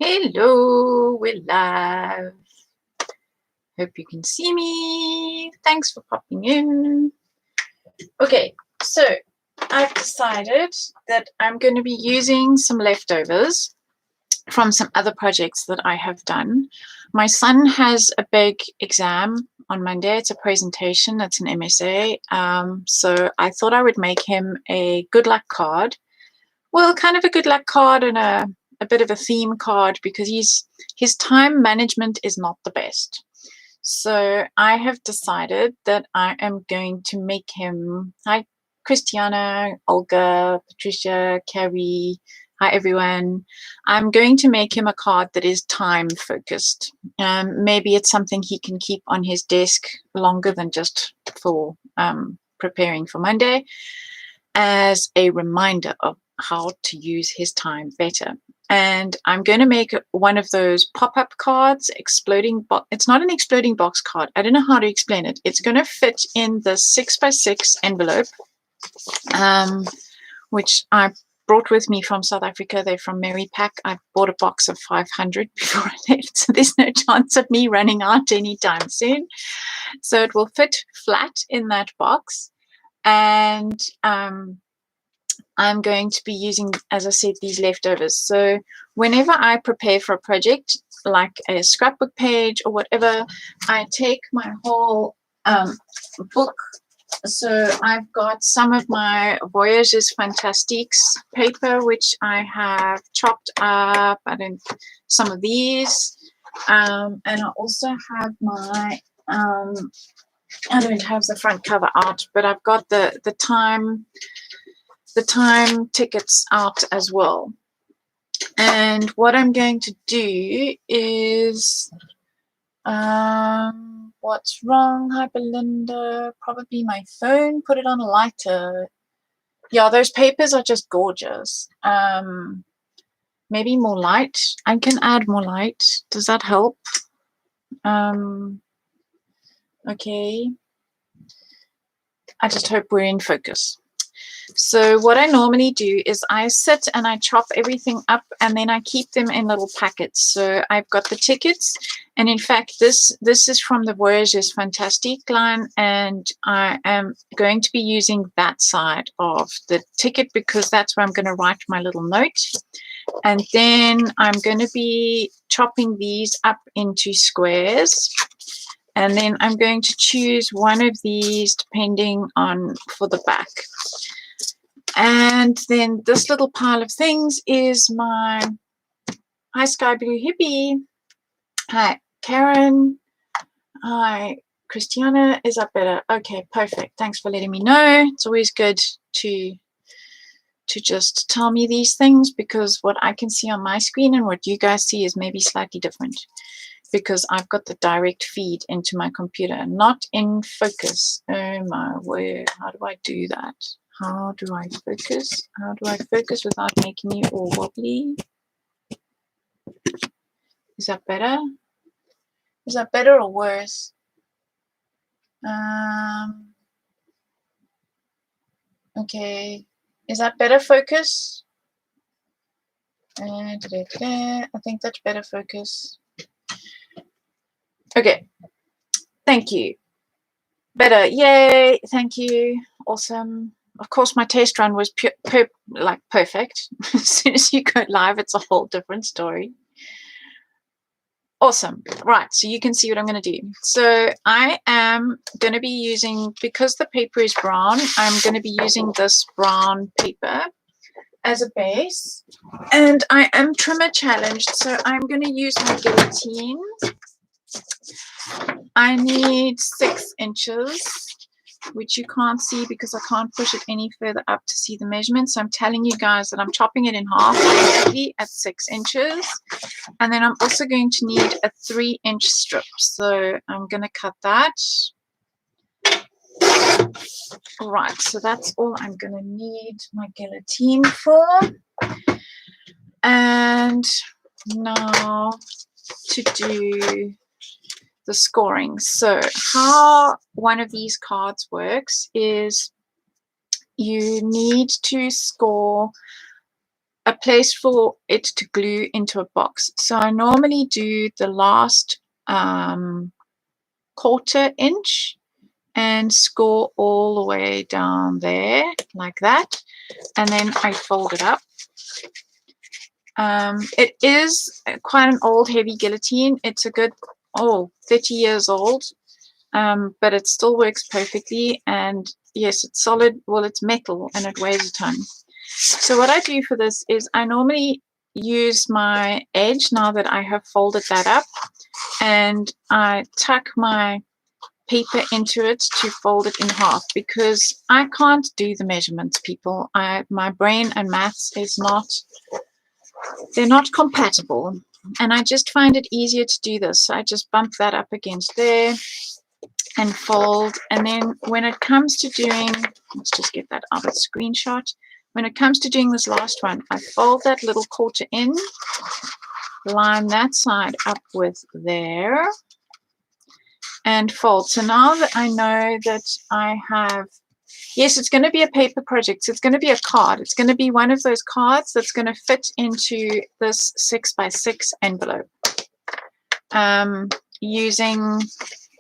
Hello, we're live. Hope you can see me. Thanks for popping in. Okay, so I've decided that I'm going to be using some leftovers from some other projects that I have done. My son has a big exam on Monday. It's a presentation. It's an MSA. So I thought I would make him a good luck card. Well, kind of a good luck card and a bit of a theme card because his time management is not the best. So I have decided that I am going to make him, hi Christiana, Olga, Patricia, Carrie, hi everyone. I'm going to make him a card that is time focused. Maybe it's something he can keep on his desk longer than just for preparing for Monday as a reminder of how to use his time better. And I'm going to make one of those pop-up cards, it's not an exploding box card. I don't know how to explain it. It's going to fit in the 6x6 envelope, which I brought with me from South Africa. They're from Mary Pack. I bought a box of 500 before I left, so there's no chance of me running out anytime soon. So it will fit flat in that box. And I'm going to be using, as I said, these leftovers. So whenever I prepare for a project, like a scrapbook page or whatever, I take my whole book. So I've got some of my Voyages Fantastiques paper, which I have chopped up. Some of these. And I also have my, I don't have the front cover out, but I've got the time tickets out as well. And what I'm going to do is, what's wrong? Hi, Belinda. Probably my phone. Put it on a lighter. Yeah, those papers are just gorgeous. Maybe more light. I can add more light. Does that help? Okay. I just hope we're in focus. So what I normally do is I sit and I chop everything up and then I keep them in little packets. So I've got the tickets, and in fact this is from the Voyages Fantastique line, and I am going to be using that side of the ticket because that's where I'm going to write my little note. And then I'm going to be chopping these up into squares. And then I'm going to choose one of these depending on for the back. And then this little pile of things is my, hi Sky Blue Hippie, hi Karen, hi Christiana, is that better? Okay, perfect. Thanks for letting me know. It's always good to just tell me these things, because what I can see on my screen and what you guys see is maybe slightly different, because I've got the direct feed into my computer, not in focus. Oh my word, how do I do that? How do I focus? How do I focus without making you all wobbly? Is that better? Is that better or worse? Okay. Is that better focus? I think that's better focus. Okay. Thank you. Better. Yay. Thank you. Awesome. Of course, my test run was perfect. As soon as you go live, it's a whole different story. Awesome. Right, so you can see what I'm going to do. So I am going to be using, because the paper is brown, I'm going to be using this brown paper as a base. And I am trimmer challenged, so I'm going to use my guillotine. I need 6 inches, which you can't see because I can't push it any further up to see the measurements. So I'm telling you guys that I'm chopping it in half basically at 6 inches. And then I'm also going to need a 3-inch strip. So I'm going to cut that. All right, so that's all I'm going to need my guillotine for. And now to do the scoring. So how one of these cards works is you need to score a place for it to glue into a box. So I normally do the last 1/4 inch and score all the way down there like that, and then I fold it up. It is quite an old heavy guillotine. It's a good 30 years old, but it still works perfectly. And yes, it's solid. Well, it's metal and it weighs a ton. So what I do for this is I normally use my edge now that I have folded that up, and I tuck my paper into it to fold it in half, because I can't do the measurements, people. My brain and maths is not, they're not compatible, and I just find it easier to do this. So I just bump that up against there and fold. And then when it comes to doing, let's just get that out of the screenshot. When it comes to doing this last one, I fold that little 1/4 in, line that side up with there, and fold. So now that I know that I have, yes, it's going to be a paper project. So it's going to be a card. It's going to be one of those cards that's going to fit into this 6x6 envelope. Using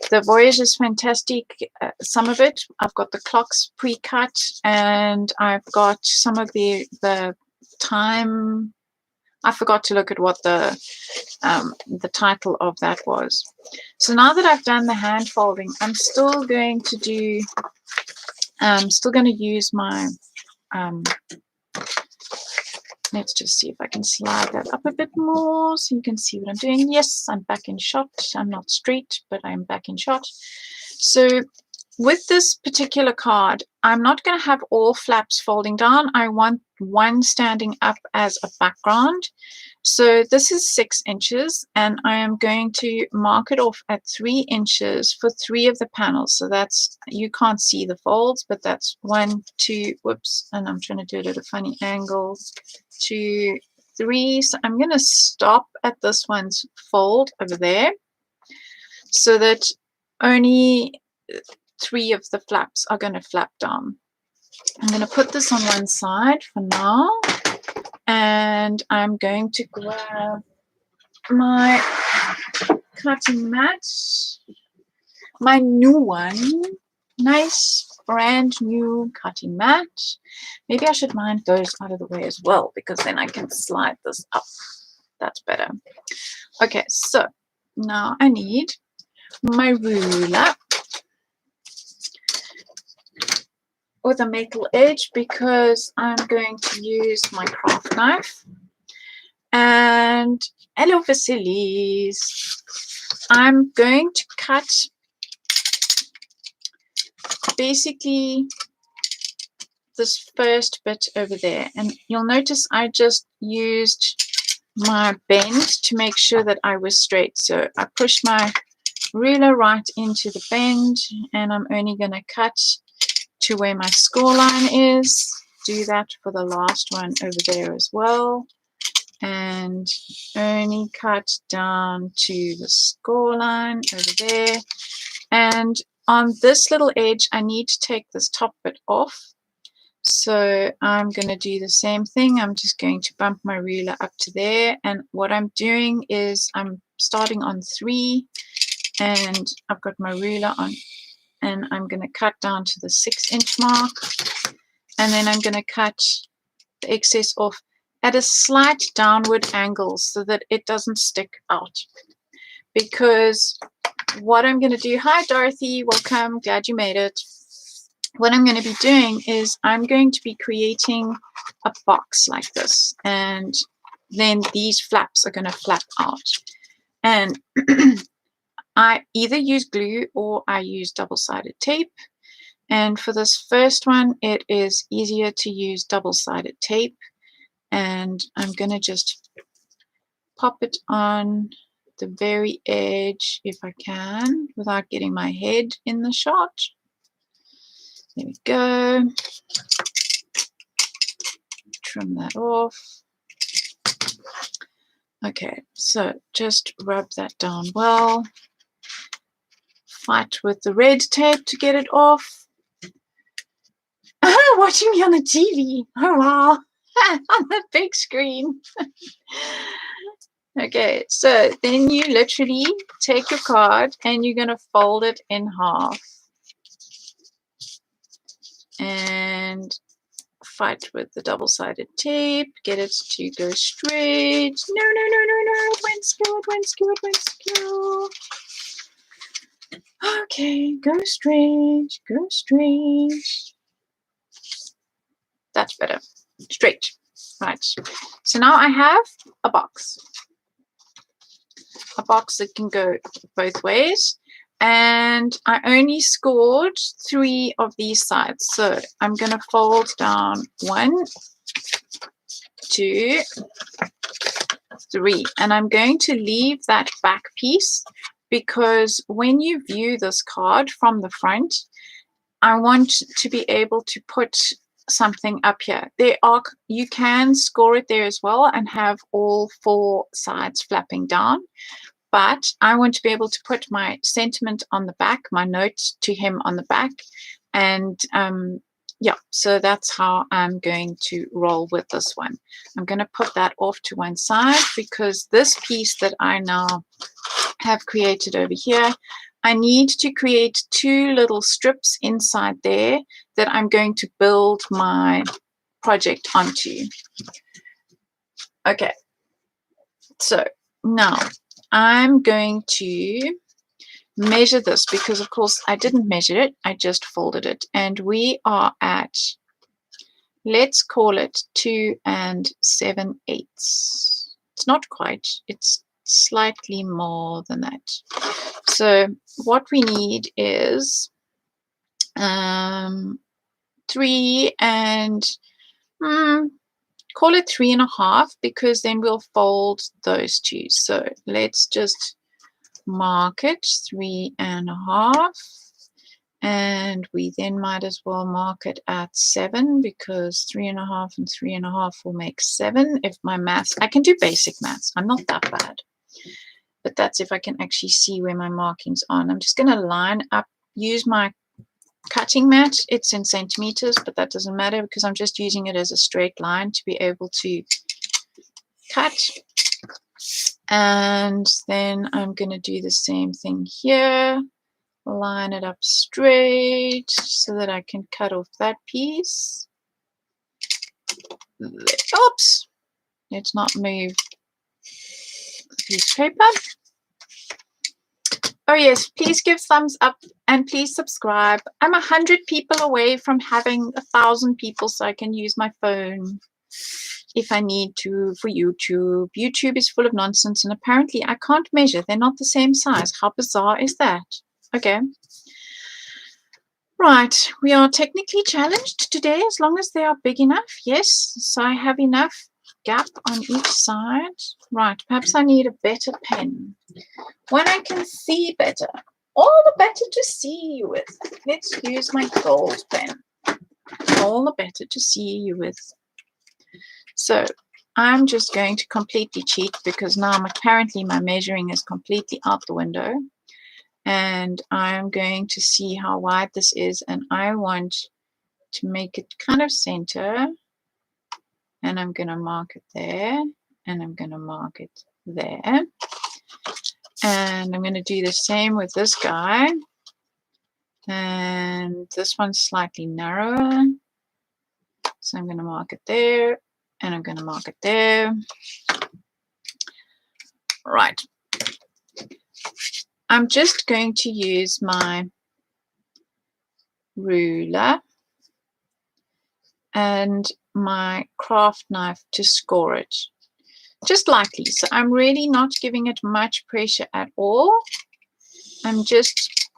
the Voyager's Fantastic, some of it. I've got the clocks pre-cut, and I've got some of the time. I forgot to look at what the title of that was. So now that I've done the hand folding, I'm still going to do, still going to use my, let's just see if I can slide that up a bit more so you can see what I'm doing. Yes, I'm back in shot. I'm not straight, but I'm back in shot. So with this particular card, I'm not going to have all flaps folding down. I want one standing up as a background. So this is 6 inches, and I am going to mark it off at 3 inches for 3 of the panels. So that's, you can't see the folds, but that's 1, 2, whoops, and I'm trying to do it at a funny angle, 2, 3. So I'm going to stop at this one's fold over there, so that only 3 of the flaps are going to flap down. I'm going to put this on one side for now, and I'm going to grab my cutting mat, my new one, nice brand new cutting mat. Maybe I should mind those out of the way as well, because then I can slide this up. That's better. Okay, so now I need my ruler with a metal edge, because I'm going to use my craft knife. And hello, Vasilis. I'm going to cut basically this first bit over there, and you'll notice I just used my bend to make sure that I was straight. So I push my ruler right into the bend, and I'm only going to cut to where my score line is. Do that for the last one over there as well, and only cut down to the score line over there. And on this little edge, I need to take this top bit off. So I'm going to do the same thing. I'm just going to bump my ruler up to there, and what I'm doing is I'm starting on 3, and I've got my ruler on, and I'm going to cut down to the 6-inch mark, and then I'm going to cut the excess off at a slight downward angle so that it doesn't stick out. Because what I'm going to do, hi Dorothy, welcome, glad you made it. What I'm going to be doing is I'm going to be creating a box like this, and then these flaps are going to flap out. And I either use glue or I use double-sided tape. And for this first one, it is easier to use double-sided tape. And I'm going to just pop it on the very edge if I can, without getting my head in the shot. There we go. Trim that off. Okay, so just rub that down well. Fight with the red tape to get it off. Watching me on the TV. Oh wow. on the big screen. Okay, so then you literally take your card and you're going to fold it in half and fight with the double-sided tape, get it to go straight. No, no, no, no, no, it went skew, it went skew, it went skew. Okay, go straight, go straight. That's better. Straight. Right. So now I have a box. A box that can go both ways. And I only scored 3 of these sides. So I'm going to fold down 1, 2, 3. And I'm going to leave that back piece because when you view this card from the front, I want to be able to put something up here. You can score it there as well and have all 4 sides flapping down. But I want to be able to put my sentiment on the back, my note to him on the back. And yeah, so that's how I'm going to roll with this one. I'm going to put that off to one side because this piece that I now have created over here, I need to create 2 little strips inside there that I'm going to build my project onto. Okay, so now I'm going to measure this because, of course, I didn't measure it. I just folded it. And we are at, let's call it 2 7/8. It's not quite. It's slightly more than that. So what we need is 3 and call it 3.5 because then we'll fold those 2. So let's just mark it 3.5, and we then might as well mark it at 7 because 3.5 and 3.5 will make 7. If my maths, I can do basic maths. I'm not that bad, but that's if I can actually see where my markings are. And I'm just going to line up, use my cutting mat. It's in centimeters, but that doesn't matter because I'm just using it as a straight line to be able to cut. And then I'm going to do the same thing here, line it up straight so that I can cut off that piece. Oops, let's not move the piece of paper. Oh yes, please give thumbs up and please subscribe. I'm 100 people away from having 1,000 people, so I can use my phone if I need to for YouTube. YouTube is full of nonsense and apparently I can't measure. They're not the same size. How bizarre is that? Okay. Right, we are technically challenged today as long as they are big enough. Yes, so I have enough gap on each side. Right, perhaps I need a better pen. When I can see better, all the better to see you with. Let's use my gold pen. All the better to see you with. So I'm just going to completely cheat because now apparently my measuring is completely out the window. And I'm going to see how wide this is, and I want to make it kind of center. And I'm going to mark it there, and I'm going to mark it there. And I'm going to do the same with this guy. And this one's slightly narrower. So I'm going to mark it there, and I'm going to mark it there. Right. I'm just going to use my ruler and my craft knife to score it. Just lightly. So I'm really not giving it much pressure at all. I'm just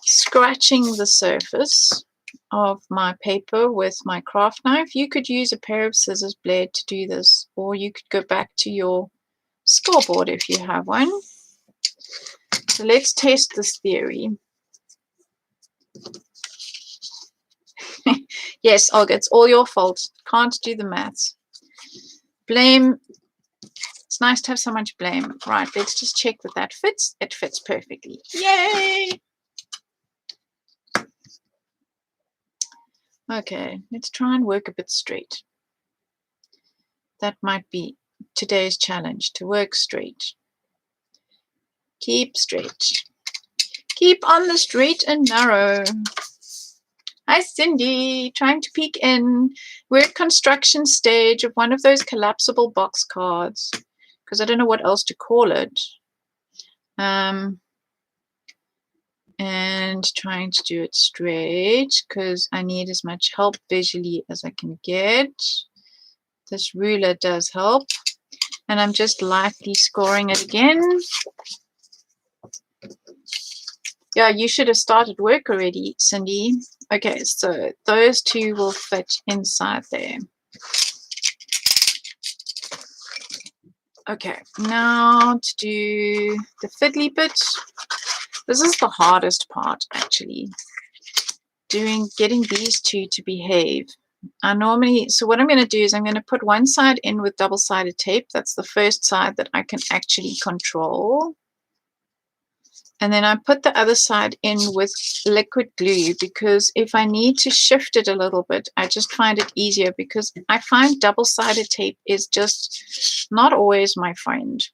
scratching the surface of my paper with my craft knife. You could use a pair of scissors blade to do this, or you could go back to your scoreboard if you have one. So let's test this theory. Yes, Olga, it's all your fault. Can't do the maths. Blame. It's nice to have someone to blame. Right, let's just check that that fits. It fits perfectly. Yay! Okay, let's try and work a bit straight. That might be today's challenge, to work straight. Keep straight. Keep on the straight and narrow. Hi, Cindy. Trying to peek in. We're at construction stage of one of those collapsible box cards, because I don't know what else to call it. And trying to do it straight because I need as much help visually as I can get. This ruler does help. And I'm just lightly scoring it again. Yeah, you should have started work already, Cindy. Okay, so those two will fit inside there. Okay, now to do the fiddly bit. This is the hardest part, actually. Getting these two to behave. So what I'm going to do is I'm going to put one side in with double-sided tape. That's the first side that I can actually control. And then I put the other side in with liquid glue, because if I need to shift it a little bit, I just find it easier, because I find double-sided tape is just not always my friend.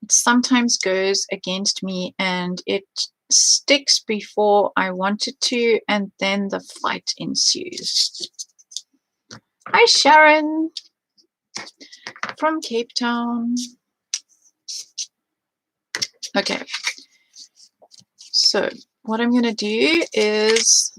It sometimes goes against me and it sticks before I want it to, and then the fight ensues. Hi, Sharon from Cape Town. Okay. So what I'm going to do is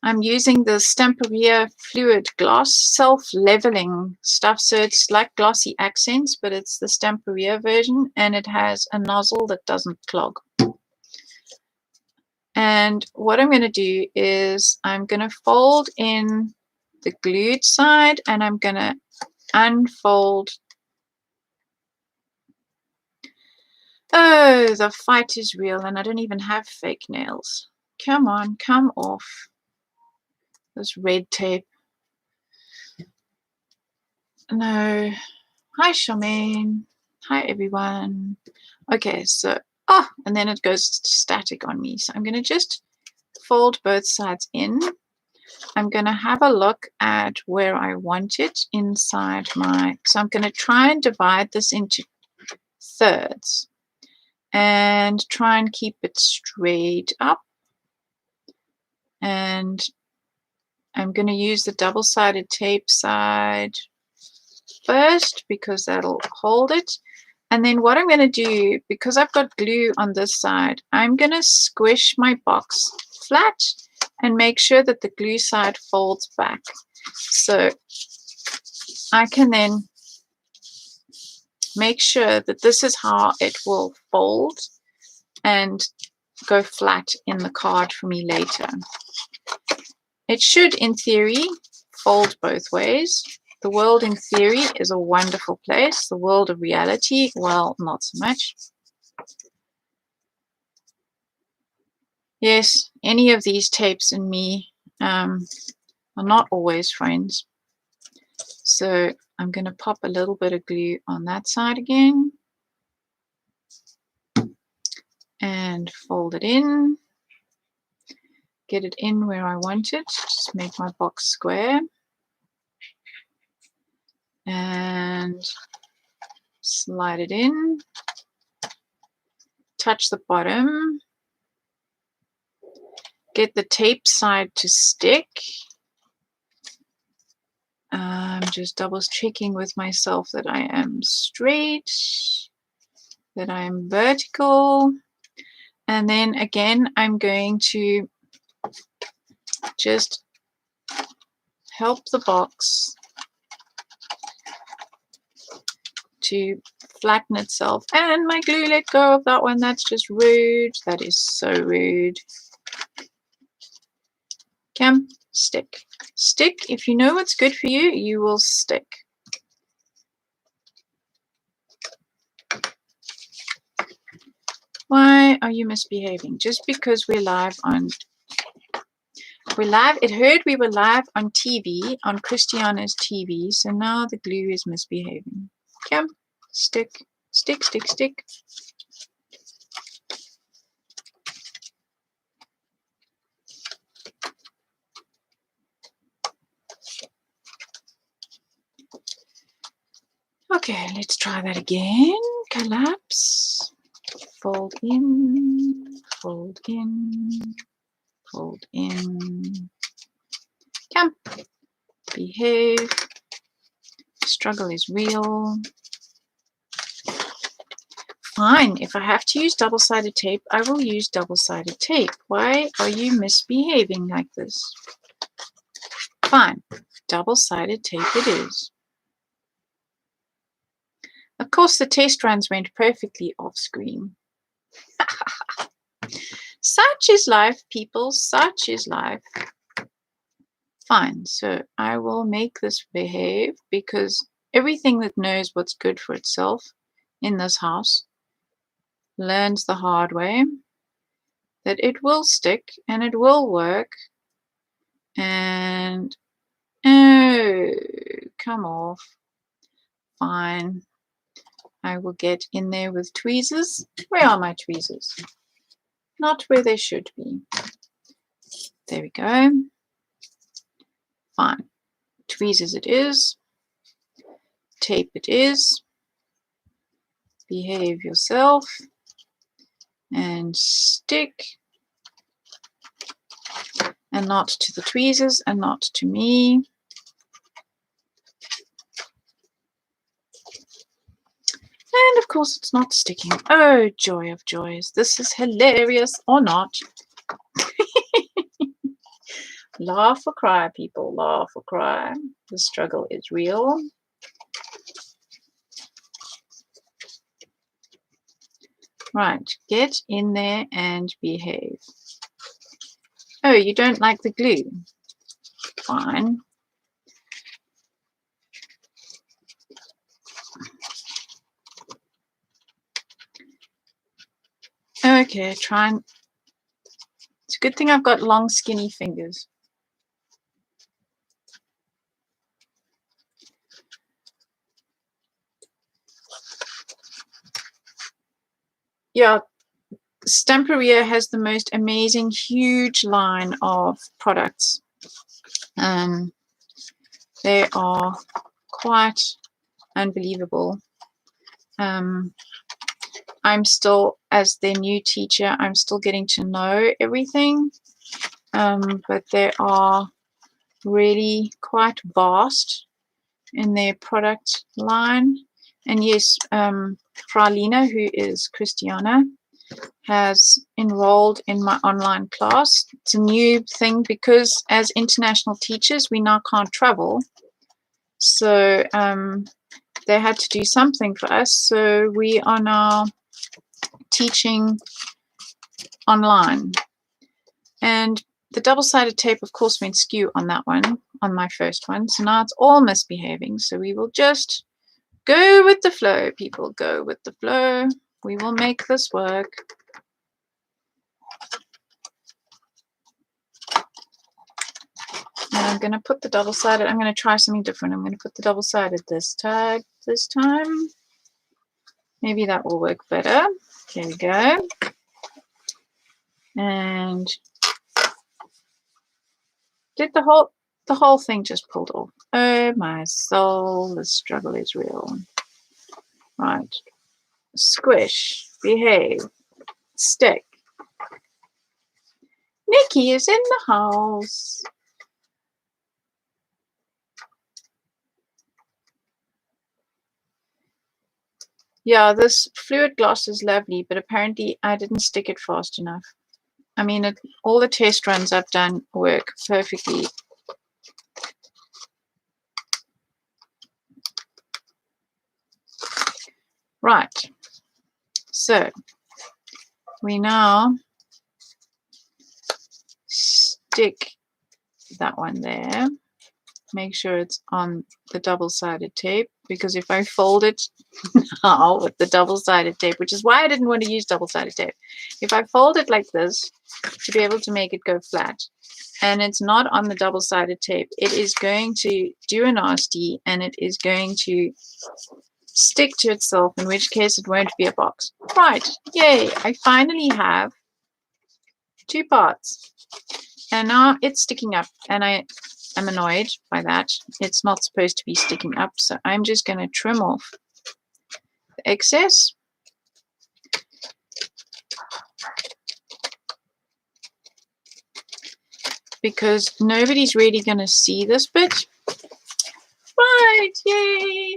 I'm using the Stamperia fluid gloss self-leveling stuff. So it's like glossy accents, but it's the Stamperia version, and it has a nozzle that doesn't clog. And what I'm going to do is I'm going to fold in the glued side, and I'm going to unfold. Oh, the fight is real, and I don't even have fake nails. Come on, come off this red tape. No. Hi, Charmaine. Hi, everyone. Okay, so, and then it goes static on me. So I'm going to just fold both sides in. I'm going to have a look at where I want it inside so I'm going to try and divide this into thirds and try and keep it straight up. And I'm going to use the double-sided tape side first, because that'll hold it. And then what I'm going to do, because I've got glue on this side, I'm going to squish my box flat and make sure that the glue side folds back. So I can then make sure that this is how it will fold and go flat in the card for me later. It should, in theory, fold both ways. The world, in theory, is a wonderful place. The world of reality, well, not so much. Yes, any of these tapes and me are not always friends. So I'm going to pop a little bit of glue on that side again and fold it in. Get it in where I want it. Just make my box square. And slide it in. Touch the bottom. Get the tape side to stick. I'm just double checking with myself that I am straight, that I am vertical. And then again, I'm going to just help the box to flatten itself. And my glue let go of that one. That's just rude. That is so rude. Come, stick. Stick. If you know what's good for you, you will stick. Why are you misbehaving? Just because we're live on... We're live. It heard we were live on TV, on Christiana's TV, so now the glue is misbehaving. Come, stick, stick, stick, stick. Okay, let's try that again. Collapse, fold in, fold in, fold in. Come, behave. Struggle is real. Fine, if I have to use double-sided tape, I will use double-sided tape. Why are you misbehaving like this? Fine, double-sided tape it is. Of course, the test runs went perfectly off screen. Such is life, people, such is life. Fine, so I will make this behave because everything that knows what's good for itself in this house learns the hard way that it will stick and it will work. And oh, come off. Fine. I will get in there with tweezers. Where are my tweezers? Not where they should be. There we go. Fine. Tweezers it is. Tape it is. Behave yourself. And stick. And not to the tweezers and not to me. And of course it's not sticking. Oh, joy of joys. This is hilarious or not. Laugh or cry, people. Laugh or cry. The struggle is real. Right. Get in there and behave. Oh, you don't like the glue? Fine. Okay, try and... It's a good thing I've got long, skinny fingers. Yeah, Stamperia has the most amazing, huge line of products. They are quite unbelievable. I'm still, as their new teacher, I'm still getting to know everything, but they are really quite vast in their product line. And yes, Fralina, who is Christiana, has enrolled in my online class. It's a new thing because as international teachers, we now can't travel. So they had to do something for us. So we are now teaching online. And the double-sided tape, of course, went skew on that one, on my first one. So now it's all misbehaving. So we will just go with the flow, people. Go with the flow. We will make this work. And I'm going to put the double-sided, I'm going to try something different. I'm going to put the double-sided this time. Maybe that will work better. There we go. And did the whole thing just pulled off. Oh my soul, the struggle is real. Right. Squish, behave, stick. Nikki is in the house. Yeah, this fluid gloss is lovely, but apparently I didn't stick it fast enough. I mean, all the test runs I've done work perfectly. Right. So we now stick that one there. Make sure it's on the double-sided tape, because if I fold it now with the double-sided tape, which is why I didn't want to use double-sided tape, if I fold it like this to be able to make it go flat and it's not on the double-sided tape, it is going to do a nasty and it is going to stick to itself, in which case it won't be a box. Right, yay, I finally have two parts and now it's sticking up, and I'm annoyed by that. It's not supposed to be sticking up, so I'm just going to trim off the excess. Because nobody's really going to see this bit. Right, yay!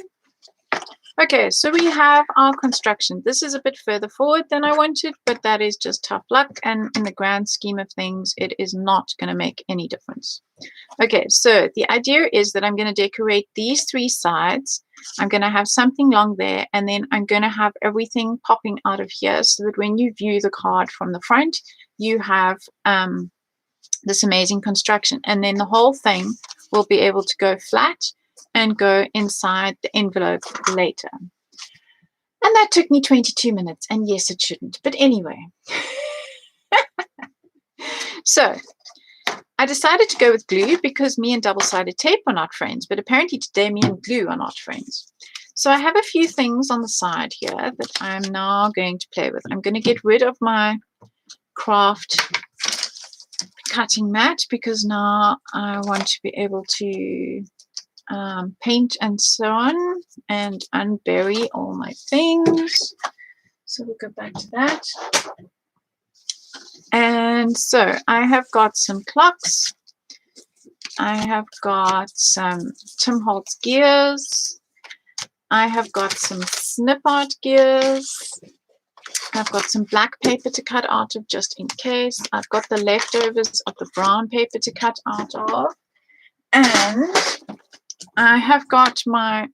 Okay, so we have our construction. This is a bit further forward than I wanted, but that is just tough luck. And in the grand scheme of things, it is not going to make any difference. Okay, so the idea is that I'm going to decorate these 3 sides. I'm going to have something long there, and then I'm going to have everything popping out of here so that when you view the card from the front, you have this amazing construction. And then the whole thing will be able to go flat and go inside the envelope later. And that took me 22 minutes. And yes, it shouldn't. But anyway. So I decided to go with glue because me and double-sided tape are not friends. But apparently today me and glue are not friends. So I have a few things on the side here that I'm now going to play with. I'm going to get rid of my craft cutting mat because now I want to be able to paint and so on and unbury all my things. So we'll go back to that. And so I have got some clocks. I have got some Tim Holtz gears. I have got some snip art gears. I've got some black paper to cut out of just in case. I've got the leftovers of the brown paper to cut out of. And I have got my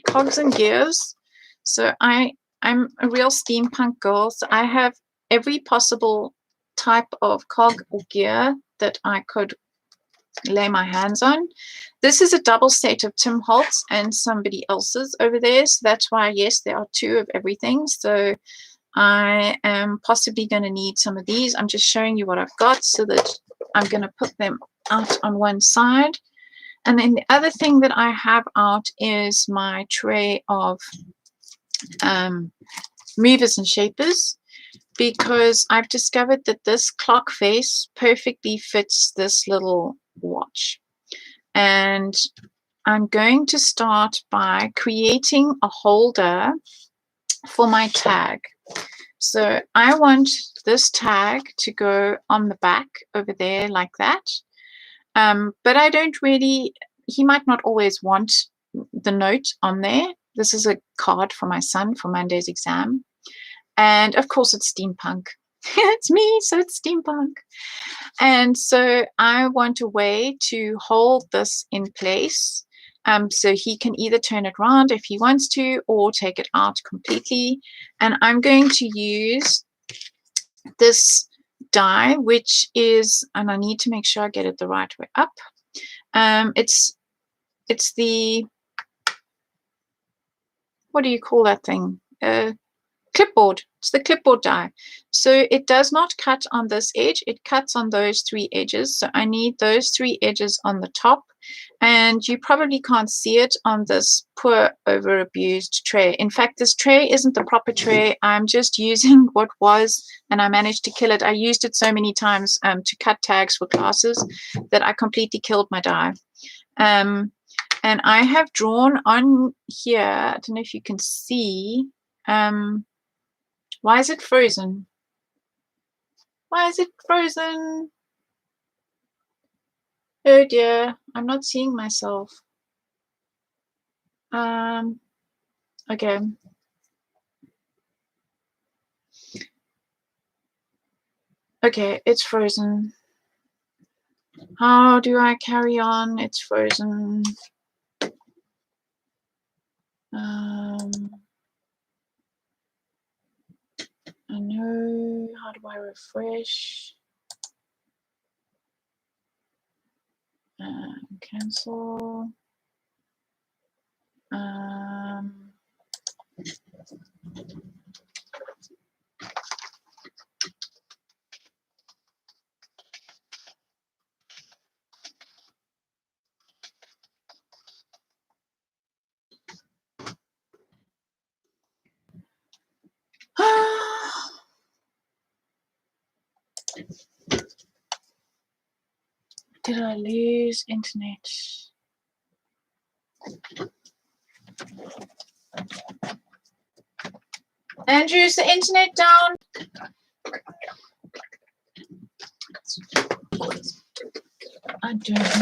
cogs and gears. So I'm a real steampunk girl. So I have every possible type of cog or gear that I could lay my hands on. This is a double set of Tim Holtz and somebody else's over there. So that's why, yes, there are 2 of everything. So I am possibly going to need some of these. I'm just showing you what I've got so that I'm going to put them out on one side. And then the other thing that I have out is my tray of movers and shapers, because I've discovered that this clock face perfectly fits this little watch. And I'm going to start by creating a holder for my tag. So I want this tag to go on the back over there like that. But I don't really, he might not always want the note on there. This is a card for my son for Monday's exam. And of course it's steampunk. It's me, so it's steampunk. And so I want a way to hold this in place. So he can either turn it around if he wants to or take it out completely. And I'm going to use this die, which is, and I need to make sure I get it the right way up. It's the, what do you call that thing? Clipboard. It's the clipboard die. So it does not cut on this edge. It cuts on those 3 edges. So I need those 3 edges on the top. And you probably can't see it on this poor over abused tray. In fact, this tray isn't the proper tray. I'm just using what was, and I managed to kill it. I used it so many times to cut tags for classes that I completely killed my die. And I have drawn on here, I don't know if you can see, why is it frozen? Why is it frozen? Oh dear, I'm not seeing myself. Okay. Okay, it's frozen. How do I carry on? It's frozen. I know. How do I refresh? Cancel. Did I lose internet? Andrew, is the internet down? I don't know.